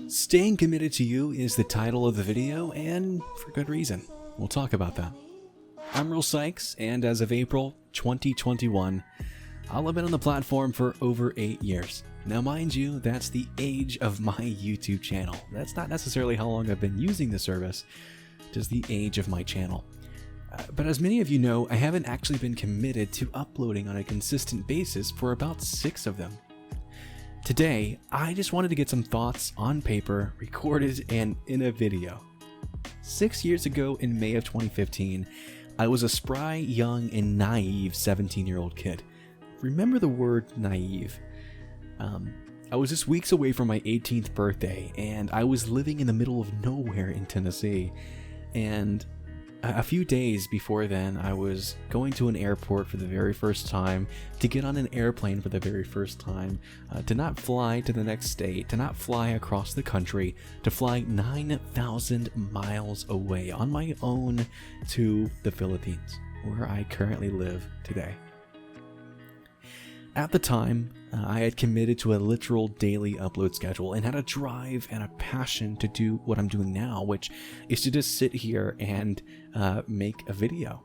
Staying committed to you is the title of the video, and for good reason. We'll talk about that. I'm RealSykes, and as of April 2021, I'll have been on the platform for over 8 years. Now mind you, that's the age of my YouTube channel. That's not necessarily how long I've been using the service, just the age of my channel. But as many of you know, I haven't actually been committed to uploading on a consistent basis for about 6 of them. Today, I just wanted to get some thoughts on paper, recorded, and in a video. 6 years ago in May of 2015, I was a spry, young, and naive 17-year-old kid. Remember the word naive. I was just weeks away from my 18th birthday, and I was living in the middle of nowhere in Tennessee. And a few days before then, I was going to an airport for the very first time, to get on an airplane for the very first time, to not fly to the next state, to not fly across the country, to fly 9,000 miles away on my own to the Philippines, where I currently live today. At the time, I had committed to a literal daily upload schedule and had a drive and a passion to do what I'm doing now, which is to just sit here and make a video.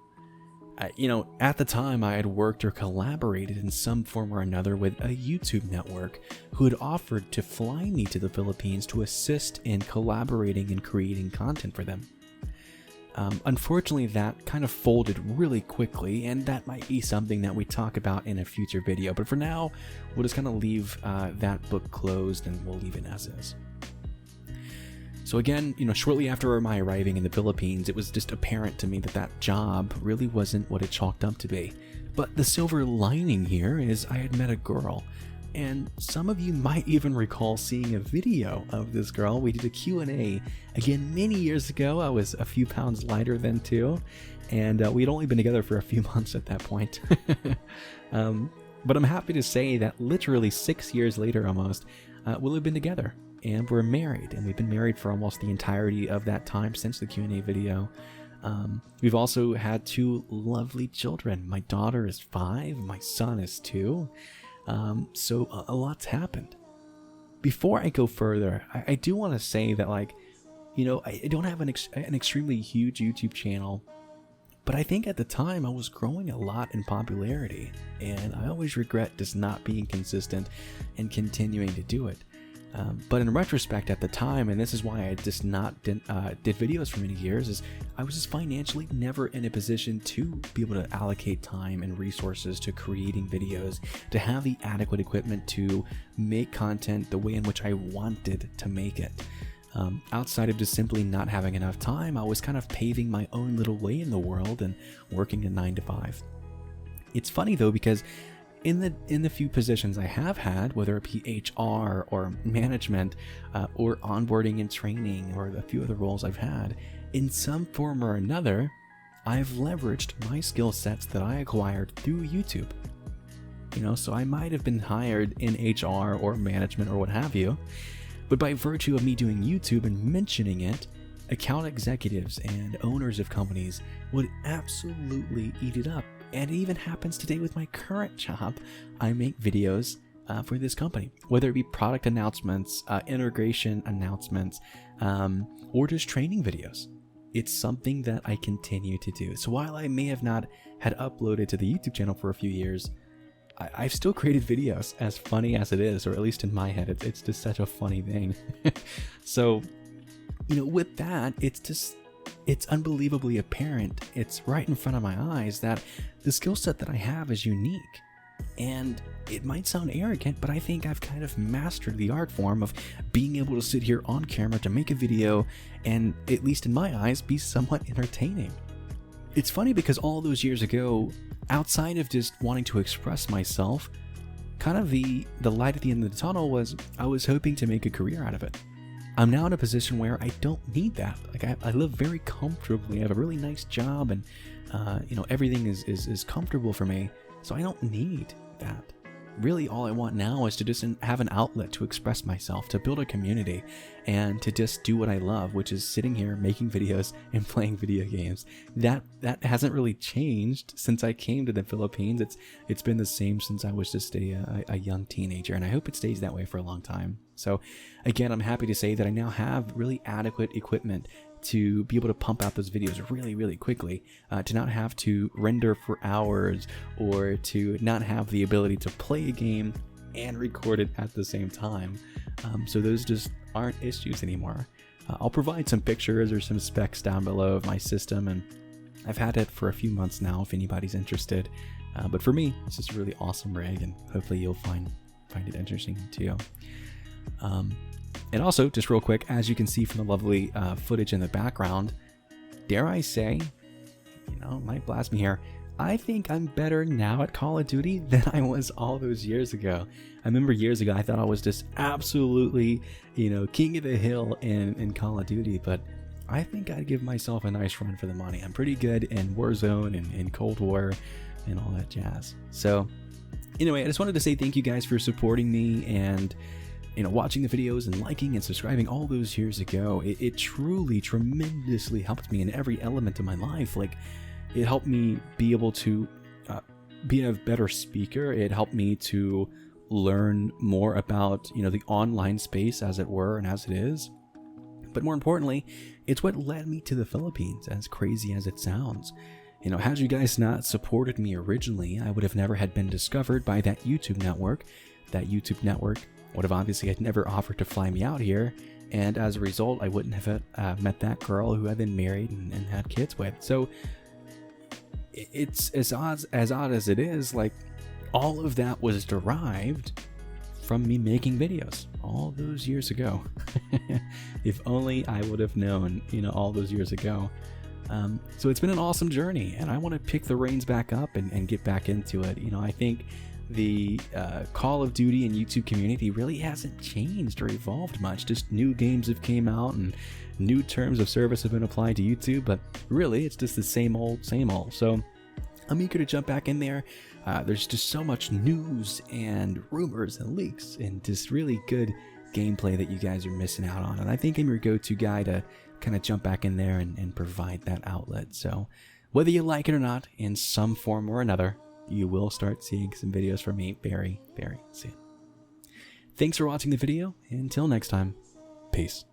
At the time, I had worked or collaborated in some form or another with a YouTube network who had offered to fly me to the Philippines to assist in collaborating and creating content for them. Unfortunately, that kind of folded really quickly, and that might be something that we talk about in a future video. But for now, we'll just kind of leave that book closed, and we'll leave it as is. So again, shortly after my arriving in the Philippines, it was just apparent to me that that job really wasn't what it chalked up to be. But the silver lining here is I had met a girl. And some of you might even recall seeing a video of this girl. We did a Q&A, again, many years ago. I was a few pounds lighter then too, and we'd only been together for a few months at that point. But I'm happy to say that literally 6 years later almost, we'll have been together, and we're married, and we've been married for almost the entirety of that time since the Q&A video. We've also had 2 lovely children. My daughter is 5, my son is 2. So a lot's happened. Before I go further, I do want to say that, I don't have an extremely huge YouTube channel, but I think at the time I was growing a lot in popularity, and I always regret just not being consistent and continuing to do it. But in retrospect at the time, and this is why I just did videos for many years, is I was just financially never in a position to be able to allocate time and resources to creating videos, to have the adequate equipment to make content the way in which I wanted to make it. Outside of just simply not having enough time, I was kind of paving my own little way in the world and working a 9 to 5. It's funny though, because in the few positions I have had, whether it be HR or management or onboarding and training or a few other roles I've had, in some form or another, I've leveraged my skill sets that I acquired through YouTube. So I might have been hired in HR or management or what have you, but by virtue of me doing YouTube and mentioning it, account executives and owners of companies would absolutely eat it up. And it even happens today with my current job. I make videos for this company, whether it be product announcements, integration announcements, or just training videos. It's something that I continue to do. So while I may have not had uploaded to the YouTube channel for a few years, I've still created videos, as funny as it is, or at least in my head, it's just such a funny thing. So, with that, it's unbelievably apparent, it's right in front of my eyes, that the skill set that I have is unique. And it might sound arrogant, but I think I've kind of mastered the art form of being able to sit here on camera to make a video and, at least in my eyes, be somewhat entertaining. It's funny because all those years ago, outside of just wanting to express myself, kind of the light at the end of the tunnel was I was hoping to make a career out of it. I'm now in a position where I don't need that. I live very comfortably. I have a really nice job, and everything is comfortable for me. So I don't need that. really all I want now is to just have an outlet to express myself, to build a community, and to just do what I love, which is sitting here making videos and playing video games. That hasn't really changed since I came to the Philippines. It's been the same since I was just a young teenager, and I hope it stays that way for a long time. So again, I'm happy to say that I now have really adequate equipment to be able to pump out those videos really, really quickly, to not have to render for hours, or to not have the ability to play a game and record it at the same time. So those just aren't issues anymore. I'll provide some pictures or some specs down below of my system, and I've had it for a few months now if anybody's interested. But for me, it's just a really awesome rig, and hopefully you'll find it interesting too. And also, just real quick, as you can see from the lovely footage in the background, dare I say, might blast me here, I think I'm better now at Call of Duty than I was all those years ago. I remember years ago, I thought I was just absolutely, king of the hill in Call of Duty, but I think I'd give myself a nice run for the money. I'm pretty good in Warzone and in Cold War and all that jazz. So anyway, I just wanted to say thank you guys for supporting me and watching the videos and liking and subscribing all those years ago. It truly tremendously helped me in every element of my life. Like, it helped me be able to be a better speaker. It helped me to learn more about the online space, as it were, and as it is. But more importantly, it's what led me to the Philippines, as crazy as it sounds. Had you guys not supported me originally, I would have never had been discovered by that YouTube network. That YouTube network would have obviously had never offered to fly me out here, and as a result, I wouldn't have met that girl who I've been married and had kids with. So it's as odd as it is, like, all of that was derived from me making videos all those years ago. If only I would have known, all those years ago. So it's been an awesome journey, and I want to pick the reins back up and get back into it. I think the Call of Duty and YouTube community really hasn't changed or evolved much. Just new games have came out and new terms of service have been applied to YouTube, but really it's just the same old, same old. So I'm eager to jump back in there. There's just so much news and rumors and leaks and just really good gameplay that you guys are missing out on. And I think I'm your go-to guy to kind of jump back in there and provide that outlet. So whether you like it or not, in some form or another, you will start seeing some videos from me very, very soon. Thanks for watching the video. Until next time, peace.